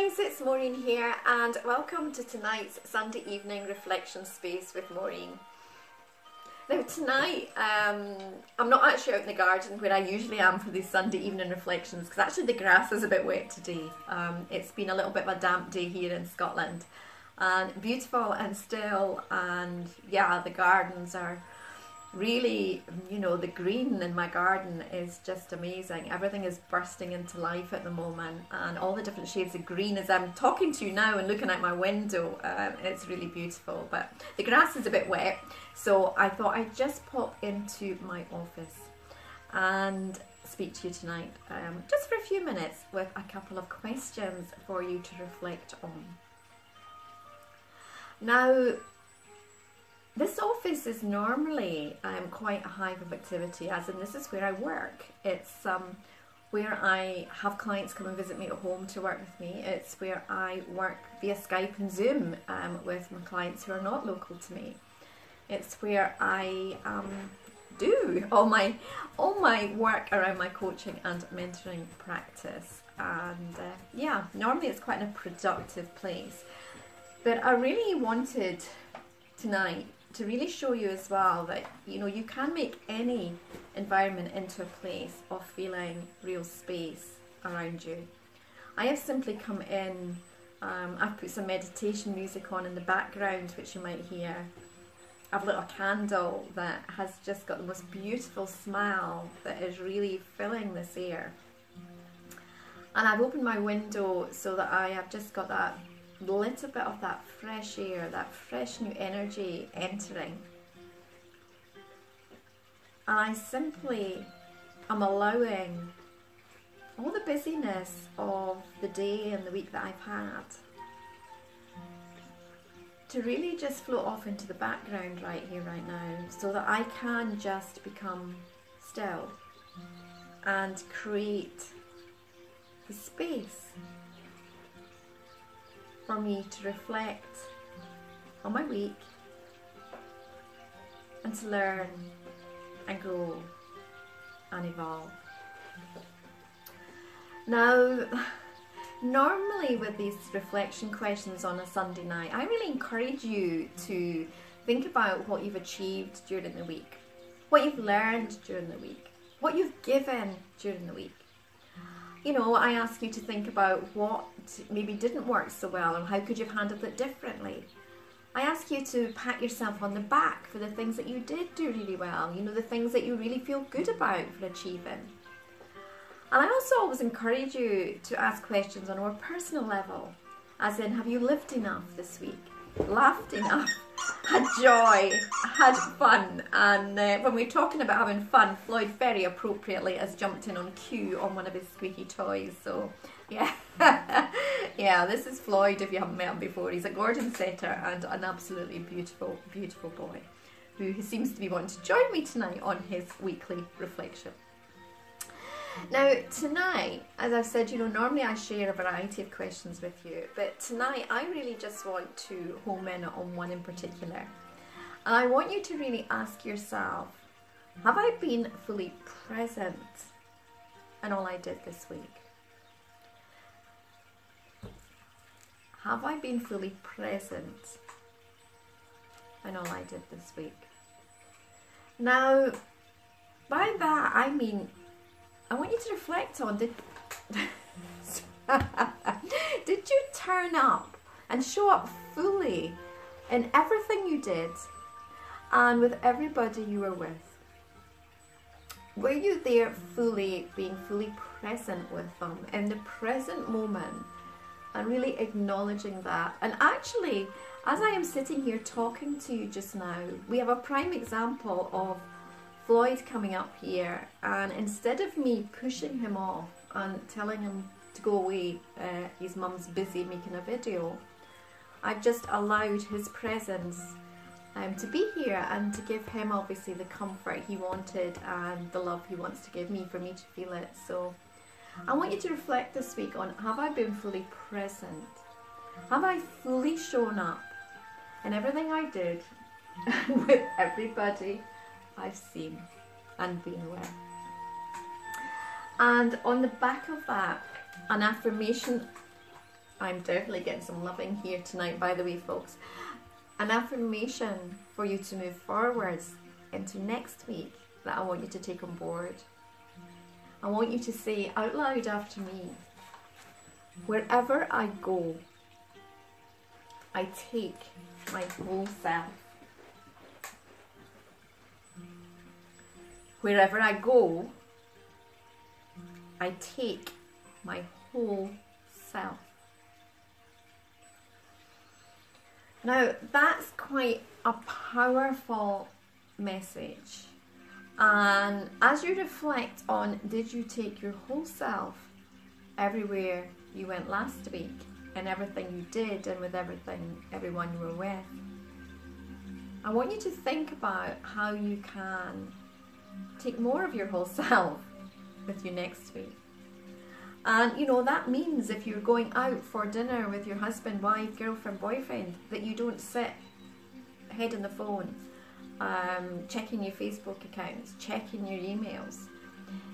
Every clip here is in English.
guys, it's Maureen here and welcome to tonight's Sunday evening reflection space with Maureen. Now tonight, I'm not actually out in the garden where I usually am for these Sunday evening reflections because actually the grass is a bit wet today. It's been a little bit of a damp day here in Scotland and beautiful and still, and yeah, the gardens are really, you know, the green in my garden is just amazing. Everything is bursting into life at the moment and all the different shades of green as I'm talking to you now and looking out my window. It's really beautiful, but the grass is a bit wet, so I thought I'd just pop into my office and speak to you tonight just for a few minutes with a couple of questions for you to reflect on. Now, this office is normally quite a hive of activity, as in this is where I work. It's where I have clients come and visit me at home to work with me. It's where I work via Skype and Zoom with my clients who are not local to me. It's where I do all my work around my coaching and mentoring practice. And yeah, normally it's quite a productive place. But I really wanted tonight to really show you as well that, you know, you can make any environment into a place of feeling real space around you. I have simply come in, I've put some meditation music on in the background, which you might hear. I've lit a candle that has just got the most beautiful smell that is really filling this air. And I've opened my window so that I have just got that little bit of that fresh air, that fresh new energy entering. And I simply am allowing all the busyness of the day and the week that I've had to really just float off into the background right here, right now, so that I can just become still and create the space for me to reflect on my week and to learn and grow and evolve. Now, normally with these reflection questions on a Sunday night, I really encourage you to think about what you've achieved during the week, what you've learned during the week, what you've given during the week. You know, I ask you to think about what maybe didn't work so well and how could you have handled it differently. I ask you to pat yourself on the back for the things that you did do really well, you know, the things that you really feel good about for achieving. And I also always encourage you to ask questions on a more personal level, as in, have you lived enough this week? Laughed enough? Had joy? Had fun? And when we're talking about having fun, Floyd very appropriately has jumped in on cue on one of his squeaky toys. So yeah, yeah, this is Floyd if you haven't met him before. He's a Gordon setter and an absolutely beautiful, beautiful boy who seems to be wanting to join me tonight on his weekly reflection. Now tonight, as I've said, you know, normally I share a variety of questions with you, but tonight I really just want to home in on one in particular. And I want you to really ask yourself, have I been fully present in all I did this week? Have I been fully present in all I did this week? Now, by that I mean, I want you to reflect on, did you turn up and show up fully in everything you did and with everybody you were with? Were you there fully, being fully present with them in the present moment and really acknowledging that? And actually, as I am sitting here talking to you just now, we have a prime example of Floyd coming up here, and instead of me pushing him off and telling him to go away, his mum's busy making a video, I've just allowed his presence to be here and to give him obviously the comfort he wanted and the love he wants to give me for me to feel it. So I want you to reflect this week on, have I been fully present? Have I fully shown up in everything I did with everybody I've seen and been with? And on the back of that, an affirmation I'm definitely getting some loving here tonight, by the way, folks. An affirmation for you to move forwards into next week that I want you to take on board. I want you to say out loud after me, wherever I go, I take my whole self. Wherever I go, I take my whole self. Now, that's quite a powerful message. And as you reflect on, did you take your whole self everywhere you went last week, and everything you did, and with everyone you were with? I want you to think about how you can take more of your whole self with you next week. And you know, that means if you're going out for dinner with your husband, wife, girlfriend, boyfriend, that you don't sit head on the phone, checking your Facebook accounts, checking your emails.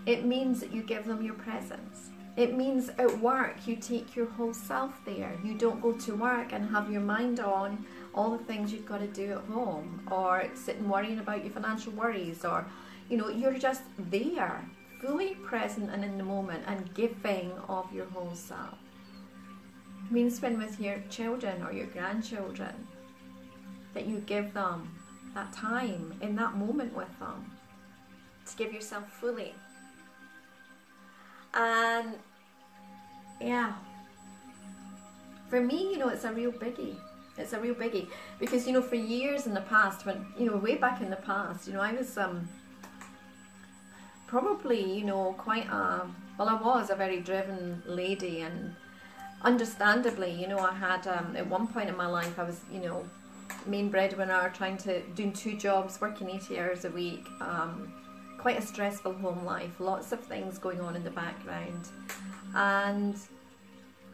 It means that you give them your presence. It means at work you take your whole self there. You don't go to work and have your mind on all the things you've got to do at home, or sitting worrying about your financial worries, or you know, you're just there, fully present and in the moment, and giving of your whole self. It means when with your children or your grandchildren, that you give them that time in that moment with them, to give yourself fully. And yeah, for me, you know, it's a real biggie. It's a real biggie, because you know, for years in the past, when you know, way back in the past, you know, I was probably, you know, quite a, well, I was a very driven lady, and understandably, you know, I had at one point in my life, I was, you know, main breadwinner, doing 2 jobs, working 80 hours a week, quite a stressful home life, lots of things going on in the background. And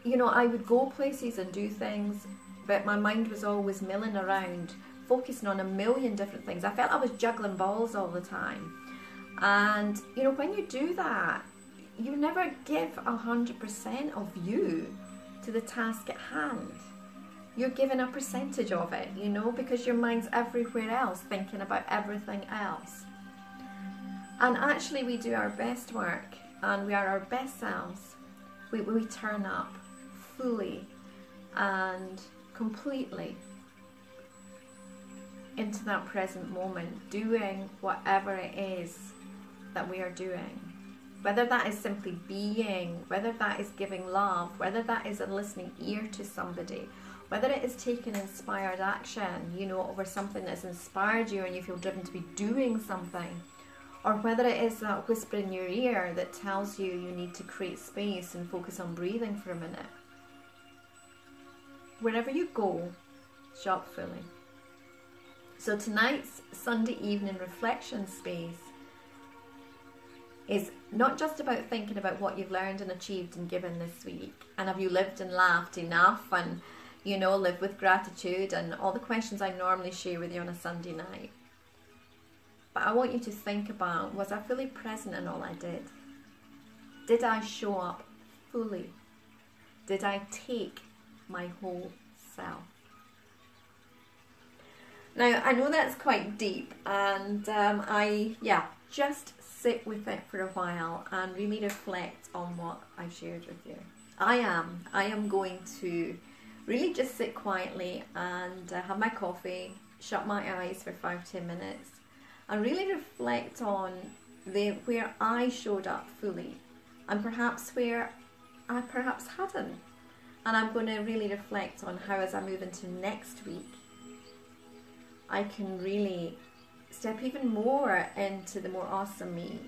you know, I would go places and do things, but my mind was always milling around, focusing on a million different things. I felt I was juggling balls all the time. And you know, when you do that, you never give 100% of you to the task at hand. You're giving a percentage of it, you know, because your mind's everywhere else, thinking about everything else. And actually, we do our best work and we are our best selves. We turn up fully and completely into that present moment, doing whatever it is that we are doing. Whether that is simply being, whether that is giving love, whether that is a listening ear to somebody, whether it is taking inspired action, you know, over something that's inspired you and you feel driven to be doing something, or whether it is that whisper in your ear that tells you you need to create space and focus on breathing for a minute. Wherever you go, show up fully. So tonight's Sunday evening reflection space is not just about thinking about what you've learned and achieved and given this week, and have you lived and laughed enough, and you know, live with gratitude, and all the questions I normally share with you on a Sunday night. But I want you to think about, was I fully present in all I did? Did I show up fully? Did I take my whole self? Now, I know that's quite deep, and just sit with it for a while and really reflect on what I've shared with you. I am going to really just sit quietly and have my coffee, shut my eyes for 5-10 minutes, and really reflect on where I showed up fully, and perhaps where I perhaps hadn't. And I'm going to really reflect on how, as I move into next week, I can really step even more into the more awesome me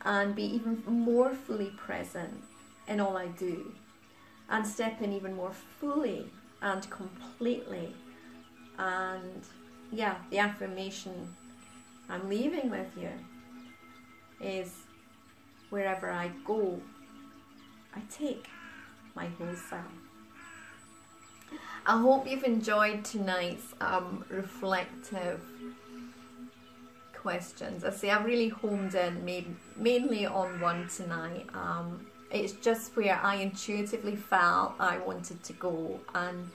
and be even more fully present in all I do, and step in even more fully and completely. And yeah, the affirmation I'm leaving with you is, wherever I go, I take my whole self. I hope you've enjoyed tonight's reflective questions. I say I really homed in mainly on one tonight. It's just where I intuitively felt I wanted to go, and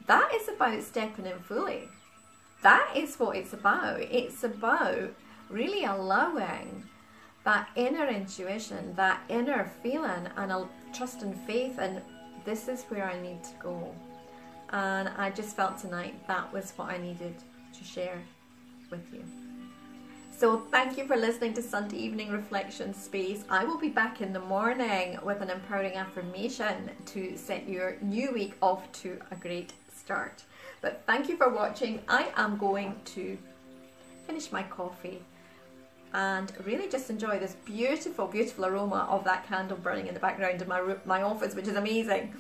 that is about stepping in fully. That is what it's about. It's about really allowing that inner intuition, that inner feeling, and a trust and faith, and this is where I need to go. And I just felt tonight that was what I needed to share with you. So thank you for listening to Sunday Evening Reflection Space. I will be back in the morning with an empowering affirmation to set your new week off to a great start. But thank you for watching. I am going to finish my coffee and really just enjoy this beautiful, beautiful aroma of that candle burning in the background in my office, which is amazing.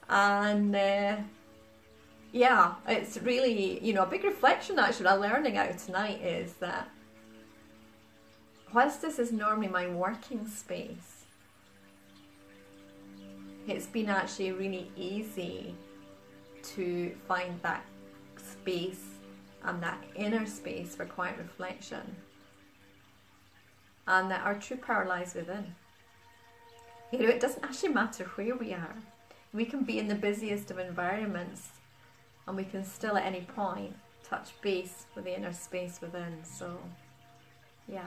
And yeah, it's really, you know, a big reflection actually, a learning out tonight is that whilst this is normally my working space, it's been actually really easy to find that space and that inner space for quiet reflection, and that our true power lies within. You know, it doesn't actually matter where we are. We can be in the busiest of environments and we can still at any point touch base with the inner space within. So yeah.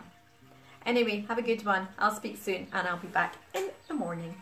Anyway, have a good one. I'll speak soon and I'll be back in the morning.